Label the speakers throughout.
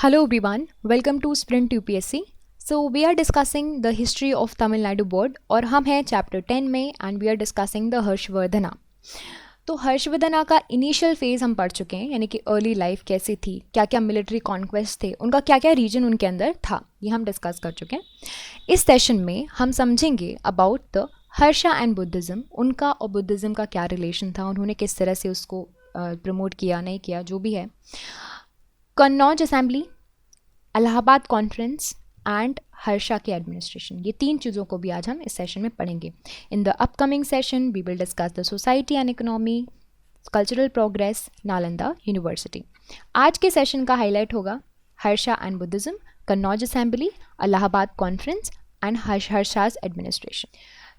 Speaker 1: Hello everyone, welcome to Sprint UPSC. So we are discussing the history of Tamil Nadu board और हम हैं chapter 10 में and we are discussing the Harshavardhana. तो हर्षवर्धना का initial phase हम पढ़ चुके हैं, यानी कि अर्ली लाइफ कैसी थी, क्या क्या मिलिट्री कॉन्क्वेस्ट थे, उनका क्या क्या रीजन उनके अंदर था, ये हम डिस्कस कर चुके हैं. इस सेशन में हम समझेंगे about the Harsha and Buddhism, उनका और बुद्धिज़्म का क्या रिलेशन था, उन्होंने किस तरह से उसको प्रमोट किया नहीं किया, जो भी है. Kannauj assembly, Allahabad conference and Harsha के एडमिनिस्ट्रेशन, ये तीन चीज़ों को भी आज हम इस सेशन में पढ़ेंगे. In the upcoming session we will discuss the society and economy, cultural progress, Nalanda university. आज के सेशन का हाईलाइट होगा Harsha and Buddhism, Kannauj assembly, Allahabad conference and Harsha's administration.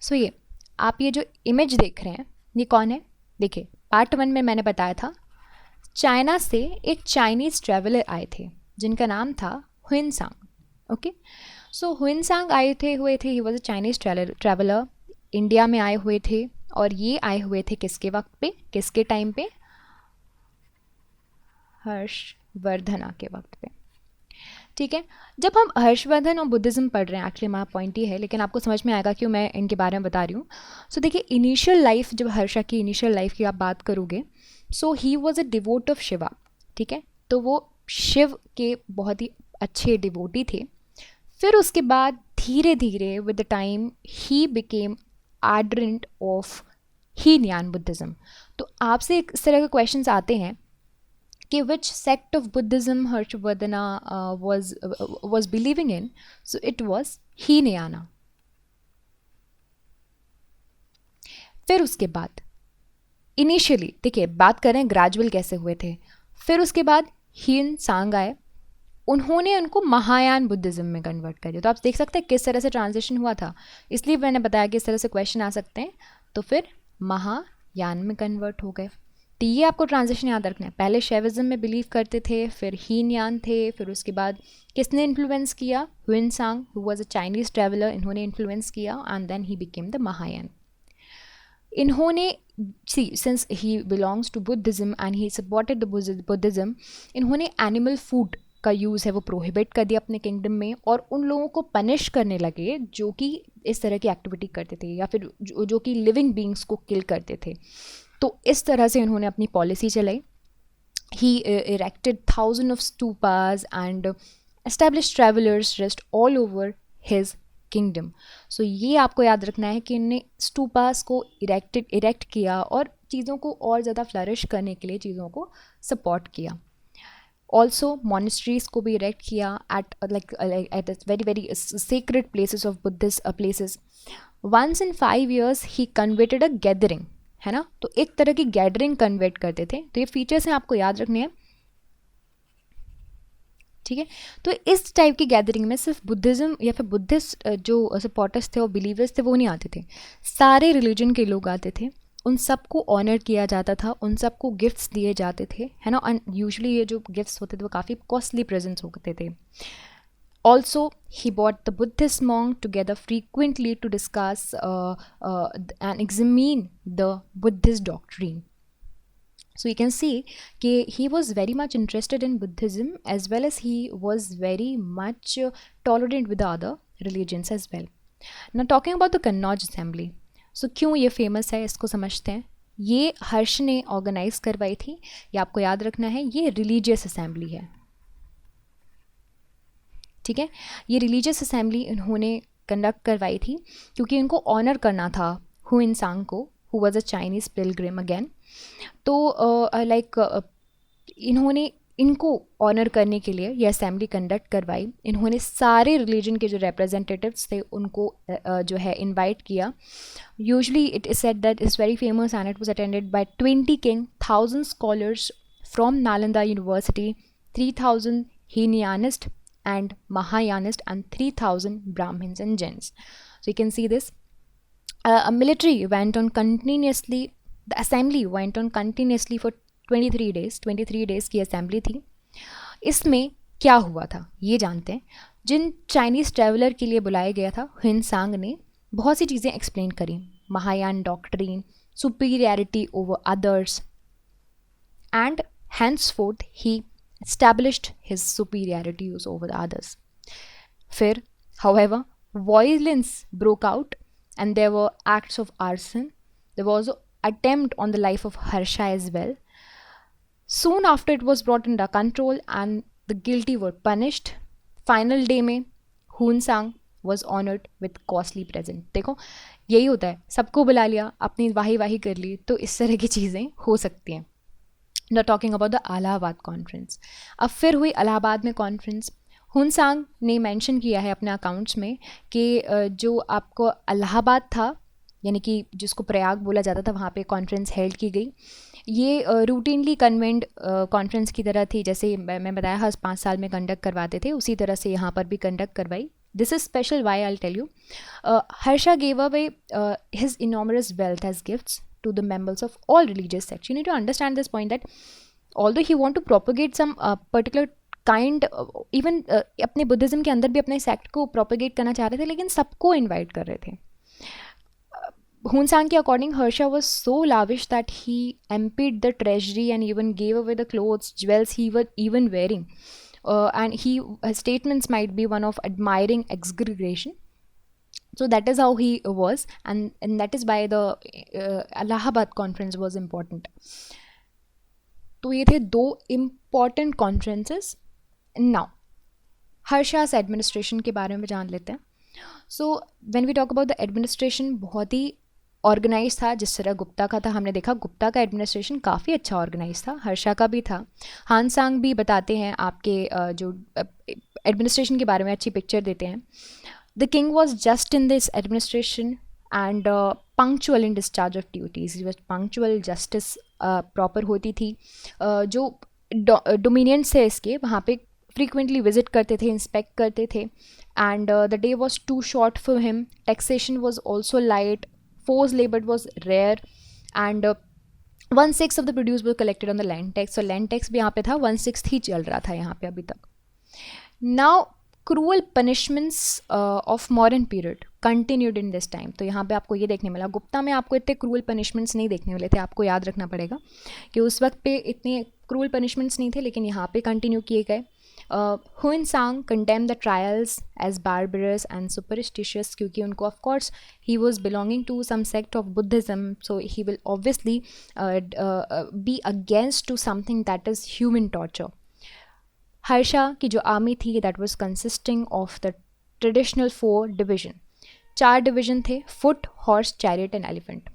Speaker 1: So ये आप ये जो इमेज देख रहे हैं ये कौन है? देखिए, पार्ट 1 में मैंने बताया था चाइना से एक चाइनीज़ ट्रैवलर आए थे जिनका नाम था हुइनसांग. ओके, सो हुइनसांग आए हुए थे, ही was a Chinese traveller, India में आए हुए थे. और ये आए हुए थे किसके वक्त पे, किसके टाइम पे? हर्षवर्धना के वक्त पे. ठीक है, जब हम हर्षवर्धन और बुद्धिज़्म पढ़ रहे हैं, एक्चुअली हमारा पॉइंट ये है, लेकिन आपको समझ में आएगा क्यों मैं इनके बारे में बता रही हूँ. सो देखिए, इनिशियल लाइफ, जब हर्षा की इनिशियल लाइफ की आप बात करोगे, so he was a devotee of Shiva. ठीक है, तो वो शिव के बहुत ही अच्छे डिवोटी थे. फिर उसके बाद धीरे धीरे with the time he became ardent of Hinayana Buddhism. तो आपसे इस तरह के क्वेश्चंस आते हैं कि which sect of Buddhism Harshavardhana was believing in. So it was Hinayana. फिर उसके बाद इनिशियली देखिए, बात करें ग्रेजुअल कैसे हुए थे. फिर उसके बाद हीन सांग आए, उन्होंने उनको महायान बुद्धिज़्म में कन्वर्ट कर दिया. तो आप देख सकते हैं किस तरह से ट्रांजिशन हुआ था, इसलिए मैंने बताया कि इस तरह से क्वेश्चन आ सकते हैं. तो फिर महायान में कन्वर्ट हो गए. तो ये आपको ट्रांजिशन याद रखना है. पहले शैविज्म में बिलीव करते थे, फिर हीनयान थे, फिर उसके बाद किसने इन्फ्लुएंस किया? Hiuen Tsang, who was a Chinese traveller, इन्होंने इन्फ्लुएंस किया and then he became the Mahayana. इन्होंने since he belongs to Buddhism and he supported the Buddhism, इन्होंने एनिमल फूड का यूज़ है वो प्रोहिबिट कर दिया अपने किंगडम में, और उन लोगों को पनिश करने लगे जो कि इस तरह की एक्टिविटी करते थे या फिर जो कि लिविंग बींग्स को किल करते थे. तो इस तरह से इन्होंने अपनी पॉलिसी चलाई. He erected thousand of stupas and establish travellers rest all over his kingdom. So ये आपको याद रखना है कि इन्होंने स्तूपास को इरेक्ट किया और चीज़ों को और ज़्यादा फ्लरिश करने के लिए चीज़ों को सपोर्ट किया. ऑल्सो मॉनेस्ट्रीज को भी इरेक्ट किया at at very very secret places of Buddhist places. Once in 5 years ही कन्वर्टेड अ गैदरिंग, है ना, तो एक तरह की गैदरिंग कन्वर्ट करते थे. तो ये फीचर्स हैं, आपको याद रखने हैं. ठीक है, तो इस टाइप की गैदरिंग में सिर्फ बुद्धिज़्म या फिर बुद्धिस्ट जो सपोर्टर्स थे और बिलीवर्स थे वो नहीं आते थे, सारे रिलीजन के लोग आते थे. उन सबको ऑनर किया जाता था, उन सबको गिफ्ट्स दिए जाते थे, है ना. एंड यूजुअली ये जो गिफ्ट्स होते थे वो काफ़ी कॉस्टली प्रेजेंट्स होते थे. Also, he brought the Buddhist monk together frequently to discuss and examine the Buddhist doctrine. So you can see that he was very much interested in Buddhism as well as he was very much tolerant with the other religions as well. Now talking about the Kannauj Assembly. So क्यों ये famous है इसको समझते हैं. ये हर्ष ने organise करवाई थी, ये आपको याद रखना है. ये रिलीजियस असेंबली है. ठीक है, ये रिलीजियस असेंबली इन्होंने कंडक्ट करवाई थी क्योंकि इनको ऑनर करना था हुइनसांग को, who was a Chinese Pilgrim again. तो इन्होंने इनको ऑनर करने के लिए ये असेंबली कंडक्ट करवाई. इन्होंने सारे रिलीजन के जो रिप्रेजेंटेटिव्स थे उनको जो है इनवाइट किया. Usually it is said that is very famous and it was attended by 20 king, 1000 scholars from Nalanda university, 3000 हीनयानिस्ट and Mahayanist and 3000 Brahmins and Jains. So you can see this. A military went on continuously, the assembly went on continuously for 23 days. 23 days की assembly थी. इसमें क्या हुआ था ये जानते हैं. जिन Chinese traveller के लिए बुलाया गया था, हुइनसांग ने बहुत सी चीज़ें एक्सप्लेन करी. Mahayana doctrine, superiority over others, and henceforth he established his superiority over the others. फिर, however, violence broke out and there were acts of arson. There was an attempt on the life of Harsha as well. Soon after, it was brought under control and the guilty were punished. Final day में हुन सांग was honored with costly present. देखो, यही होता है, सबको बुला लिया, अपनी वाही वाही कर ली, तो इस तरह की चीज़ें हो सकती हैं. Now talking about the Allahabad conference. अब फिर हुई इलाहाबाद में कॉन्फ्रेंस. हुन सांग ने मेंशन किया है अपने अकाउंट्स में कि जो आपको इलाहाबाद था, यानी कि जिसको प्रयाग बोला जाता था, वहाँ पे कॉन्फ्रेंस हेल्ड की गई. ये रूटीनली कन्वेंट कॉन्फ्रेंस की तरह थी, जैसे मैं बताया हर 5 साल में कंडक्ट करवाते थे, उसी तरह से यहाँ पर भी कंडक्ट करवाई. This is special, why I'll tell you. Harsha gave away his enormous wealth as gifts to the members of all religious sects. You need to understand this point that although he want to propagate some particular kind, even अपने Buddhism के अंदर भी अपने sect को propagate करना चाह रहे थे, लेकिन सबको इन्वाइट कर रहे थे. Hun Sang ke according, Harsha was so lavish that he emptied the treasury and even gave away the clothes, jewels he was even wearing. And his statements might be one of admiring exaggeration. So that is how he was, and that is why the Allahabad conference was important. तो ये थे 2 important conferences. Now, Harsha's administration के बारे में जान लेते हैं. So when we talk about the administration, बहुत ही ऑर्गेनाइज था, जिस तरह गुप्ता का था. हमने देखा गुप्ता का एडमिनिस्ट्रेशन काफ़ी अच्छा ऑर्गेनाइज था, हर्षा का भी था. हान सांग भी बताते हैं आपके जो एडमिनिस्ट्रेशन के बारे में अच्छी पिक्चर देते हैं. The king was just in this administration and punctual in discharge of duties. Was punctual, justice proper होती थी. जो डोमिनियंट्स है इसके, वहाँ पे फ्रीक्वेंटली विजिट करते थे, इंस्पेक्ट करते थे. And the day was too short for him. Taxation was also light. Forced labor was rare, and 1/6 of the produce was collected on the land tax. So land tax भी यहाँ पे था, 1/6 ही चल रहा था यहाँ पे अभी तक. Now cruel punishments of modern period continued in this time. तो यहाँ पे आपको ये देखने मिला. गुप्ता में आपको इतने क्रूअल पनिशमेंट्स नहीं देखने मिले थे. आपको याद रखना पड़ेगा कि उस वक्त पे इतने क्रूअल पनिशमेंट्स नहीं थे, लेकिन यहाँ पे कंटिन्यू किए गए. हुन सांग condemned the trials as barbarous and superstitious, क्योंकि उनको of course he was belonging to some sect of Buddhism, so he will obviously be against to something that is human torture. Harsha की जो आर्मी थी, that was consisting of the traditional 4 division. 4 division थे: foot, horse, chariot and elephant.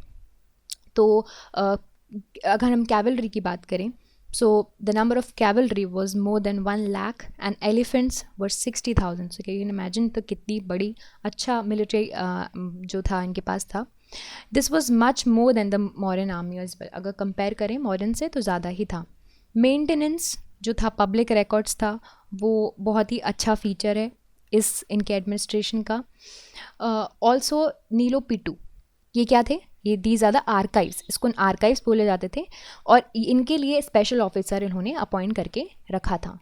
Speaker 1: तो अगर हम cavalry की बात करें, so the number of cavalry was more than 1 lakh and elephants were 60,000. So you can imagine तो कितनी बड़ी अच्छा military जो था इनके पास था. This was much more than the modern army as well. अगर compare करें modern से तो ज़्यादा ही था. Maintenance जो था, public records था, वो बहुत ही अच्छा feature है इस इनके एडमिनिस्ट्रेशन का. ऑल्सो नीलो पिटू, ये क्या थे? ये दीज आर द आर्काइव्स. इसको आर्काइव्स बोले जाते थे, और इनके लिए स्पेशल ऑफिसर इन्होंने अपॉइंट करके रखा था.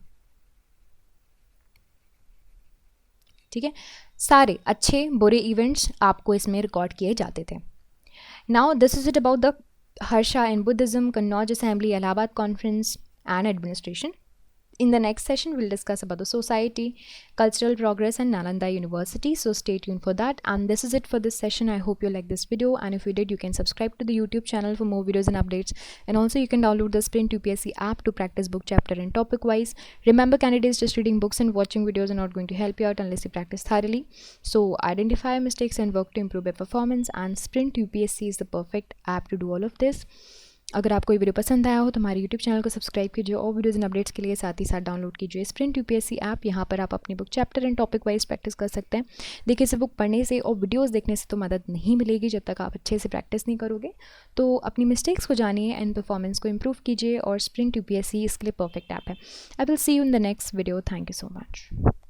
Speaker 1: ठीक है, सारे अच्छे बुरे इवेंट्स आपको इसमें रिकॉर्ड किए जाते थे. Now this is it about the Harsha in Buddhism, Kannauj assembly, Allahabad conference and administration. In the next session, we'll discuss about the society, cultural progress, and Nalanda University. So stay tuned for that. And this is it for this session. I hope you liked this video. And if you did, you can subscribe to the YouTube channel for more videos and updates. And also you can download the Sprint UPSC app to practice book chapter and topic wise. Remember, candidates, just reading books and watching videos are not going to help you out unless you practice thoroughly. So identify mistakes and work to improve your performance. And Sprint UPSC is the perfect app to do all of this. अगर आपको ये video पसंद आया हो तो हमारे YouTube channel को subscribe कीजिए और वीडियोज़ एंड अपडेट्स के लिए साथ ही साथ डाउनलोड कीजिए स्प्रिंट यूपीएससी ऐप. यहाँ पर आप अपनी book chapter and topic wise practice कर सकते हैं. देखिए, सिर्फ बुक पढ़ने से और वीडियोज़ देखने से तो मदद नहीं मिलेगी जब तक आप अच्छे से प्रैक्टिस नहीं करोगे. तो अपनी मिस्टेक्स को जानिए एंड परफॉर्मेंस को इम्प्रूव कीजिए, और स्प्रिंट यूपीएससी इसके लिए परफेक्ट ऐप है. I will see you in the next video. Thank you so much.